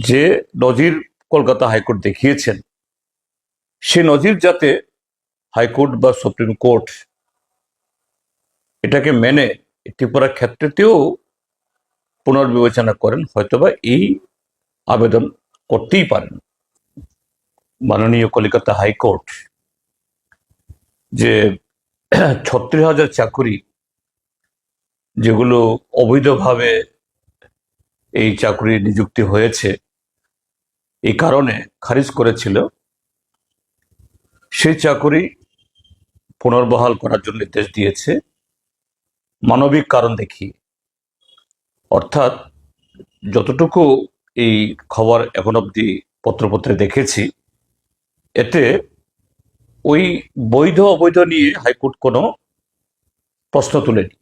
যে নজির কলকাতা হাইকোর্ট দেখিয়েছেন, সে নজির যাতে হাইকোর্ট বা সুপ্রিম কোর্ট এটাকে মেনে ত্রিপুরার ক্ষেত্রেতেও পুনর্বিবেচনা করেন, হয়তোবা এই আবেদন করতেই পারেন মাননীয় কলকাতা হাইকোর্ট। যে 36,000 চাকুরি যেগুলো অবৈধভাবে এই চাকরি নিযুক্তি হয়েছে এই কারণে খারিজ করেছিল, সেই চাকরি পুনর্বহাল করার জন্য নির্দেশ দিয়েছে মানবিক কারণ দেখিয়ে। অর্থাৎ যতটুকু এই খবর এখন অবধি পত্রপত্রে দেখেছি, এতে ওই বৈধ অবৈধ নিয়ে হাইকোর্ট কোনো প্রশ্ন তুলেনি।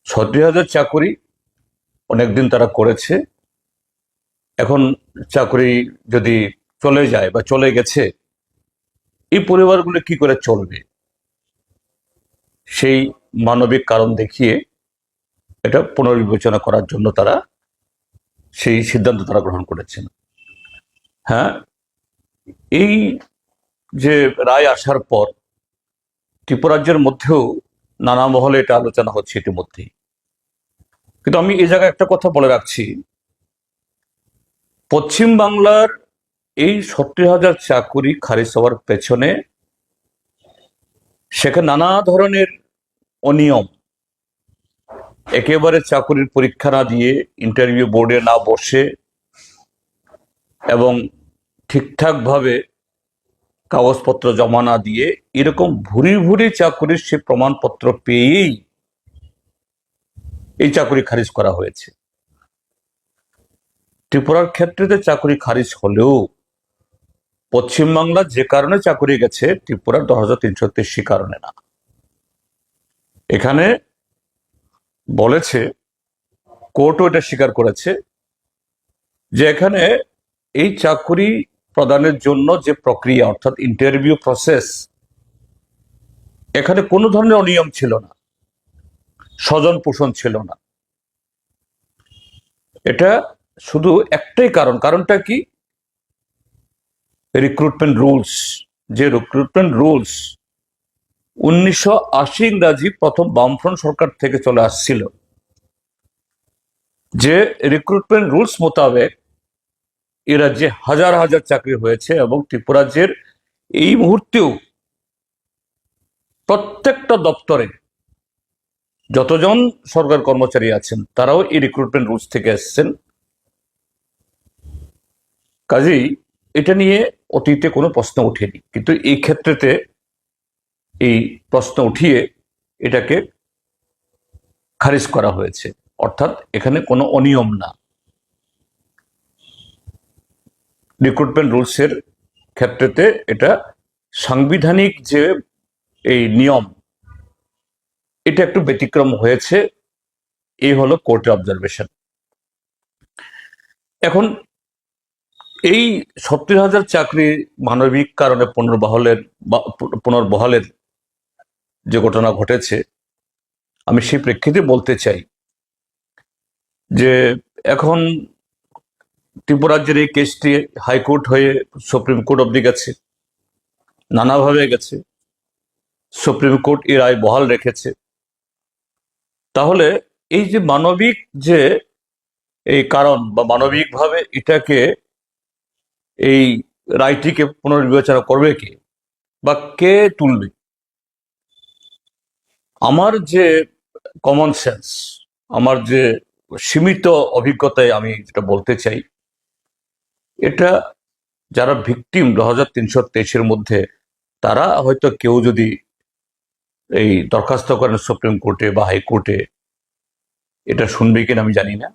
36,000 চাকরি অনেকদিন তারা করেছে, এখন চাকরি যদি চলে যায় বা চলে গেছে, এই পরিবারগুলো কি করে চলবে? সেই মানবিক কারণ দেখিয়ে এটা পুনর্বিবেচনা করার জন্য তারা সেই সিদ্ধান্ত তারা গ্রহণ করেছেন। হ্যাঁ, এই যে রায় আসার পর ত্রিপুরাজ্যের মধ্যেও নানা মহলে এটা আলোচনা হচ্ছে ইতিমধ্যেই। কিন্তু আমি এই জায়গায় একটা কথা বলে রাখছি, পশ্চিম বাংলার এই 70,000 চাকুরি খারিজ হওয়ার পেছনে সেখানে নানা ধরনের অনিয়ম, একেবারে চাকুরির পরীক্ষা না দিয়ে, ইন্টারভিউ বোর্ডে না বসে এবং ঠিকঠাকভাবে কাগজপত্র জমা না দিয়ে এরকম ভুরি ভুরি চাকুরির সে প্রমাণপত্র পেয়েই এই চাকুরি খারিজ করা হয়েছে। ত্রিপুরার ক্ষেত্রে চাকুরি খারিজ হলেও পশ্চিমবাংলা যে কারণে চাকুরি গেছে, ত্রিপুরার 10,333 কারণে না। এখানে বলেছে, কোর্টও এটা স্বীকার করেছে যে এখানে এই চাকুরি প্রদানের জন্য যে প্রক্রিয়া, অর্থাৎ ইন্টারভিউ প্রসেস, এখানে কোনো ধরনের অনিয়ম ছিল না, স্বজন পোষণ ছিল না। এটা শুধু একটাই কারণটা কি? Recruitment rules. যে রিক্রুটমেন্ট রুলস 1980 ইংরাজি প্রথম বামফ্রন্ট সরকার থেকে চলে আসছিল, যে রিক্রুটমেন্ট রুলস মোতাবেক এ রাজ্যে হাজার হাজার চাকরি হয়েছে এবং ত্রিপুরাজ্যের এই মুহূর্তেও প্রত্যেকটা দপ্তরে যতজন সরকার কর্মচারী আছেন তারাও এই রিক্রুটমেন্ট রুলস থেকে এসেছেন। কাজেই এটা নিয়ে অতীতে কোনো প্রশ্ন ওঠেনি, কিন্তু এই ক্ষেত্রেতে এই প্রশ্ন উঠিয়ে এটাকে খারিজ করা হয়েছে। অর্থাৎ এখানে কোনো অনিয়ম না। রিক্রুটমেন্ট রুলসের ক্ষেত্রেতে এটা সাংবিধানিক যে এই নিয়ম, এটা একটু ব্যতিক্রম হয়েছে। এই হলো কোর্টের অবজারভেশন। এখন এই 70,000 চাকরি মানবিক কারণে পুনর্বহালের যে ঘটনা ঘটেছে, আমি সেই প্রেক্ষিতে বলতে চাই যে এখন ত্রিপুরাজ্যের এই কেসটি হাইকোর্ট হয়ে সুপ্রিম কোর্ট অব্দি গেছে, নানাভাবে গেছে, সুপ্রিম কোর্ট এই রায় বহাল রেখেছে। তাহলে এই যে মানবিক যে এই কারণ বা মানবিকভাবে এটাকে এই রায়টিকে পুনর্বিবেচনা করবে কে বা কে তুলবে? আমার যে কমন সেন্স, আমার যে সীমিত অভিজ্ঞতায় আমি যেটা বলতে চাই, এটা যারা ভিকটিম 2,323-এর মধ্যে, তারা হয়তো কেউ যদি এই দরখাস্ত করেন সুপ্রিম কোর্টে বা হাইকোর্টে, এটা শুনবে কিনা আমি জানি না,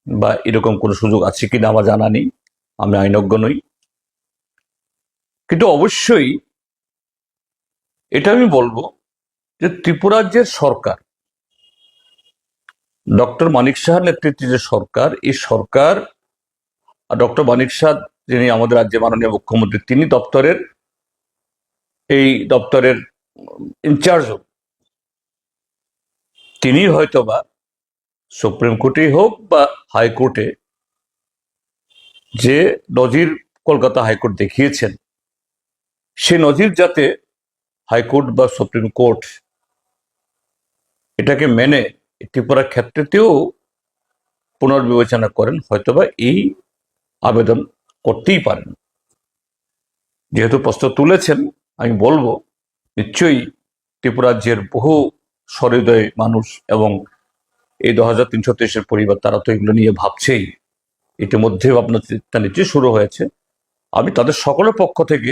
বা এরকম কোনো সুযোগ আছে কিনা আমার জানা নেই, আমি আইনজ্ঞ নই। কিন্তু অবশ্যই এটা আমি বলবো যে ত্রিপুরাজ্যের সরকার, ডক্টর মানিক সাহার নেতৃত্বে যে সরকার, এই সরকার, ডক্টর মানিক সাহা যিনি আমাদের রাজ্যের মাননীয় মুখ্যমন্ত্রী, তিনি দপ্তরের ইনচার্জ, তিনি হয়তোবা সুপ্রিম কোর্টেই হোক বা হাইকোর্টে যে নজির কলকাতা হাইকোর্ট দেখিয়েছেন, সে নজির যাতে হাইকোর্ট বা সুপ্রিম কোর্ট এটাকে মেনে ত্রিপুরার ক্ষেত্রেতেও পুনর্বিবেচনা করেন, হয়তোবা এই আবেদন করতেই পারেন। যেহেতু প্রশ্ন তুলেছেন, আমি বলবো নিশ্চয়ই ত্রিপুরা রাজ্যের বহু সহৃদয় মানুষ এবং এই 2333-এর পরিবার, তারা তো এগুলো নিয়ে ভাবছেই, ইতিমধ্যে ভাবনা চিন্তা নিশ্চয়ই শুরু হয়েছে। আমি তাদের সকলের পক্ষ থেকে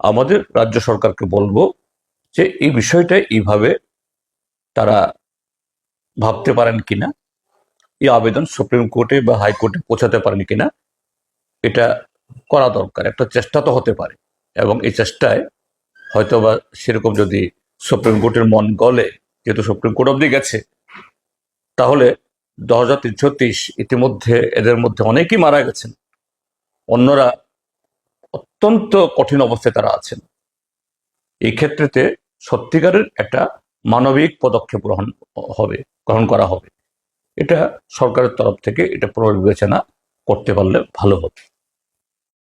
আমাদের রাজ্য সরকারকে বলবো যে এই বিষয়টা এইভাবে তারা ভাবতে পারেন কিনা, এই আবেদন সুপ্রিম কোর্টে বা হাইকোর্টে পৌঁছাতে পারেন কিনা, এটা করা দরকার। একটা চেষ্টা তো হতে পারে, এবং এই চেষ্টায় হয়তোবা সেরকম যদি সুপ্রিম কোর্টের মন গলে, যেহেতু সুপ্রিম কোর্ট অব্দি গেছে, তাহলে 2333 ইতিমধ্যে এদের মধ্যে অনেকেই মারা গেছেন, অন্যরা অত্যন্ত কঠিন অবস্থায় তারা আছেন। এই ক্ষেত্রেতে সত্যিকারের একটা মানবিক পদক্ষেপ গ্রহণ করা হবে। এটা সরকারের তরফ থেকে এটা পুনর্বিবেচনা করতে পারলে ভালো হবে।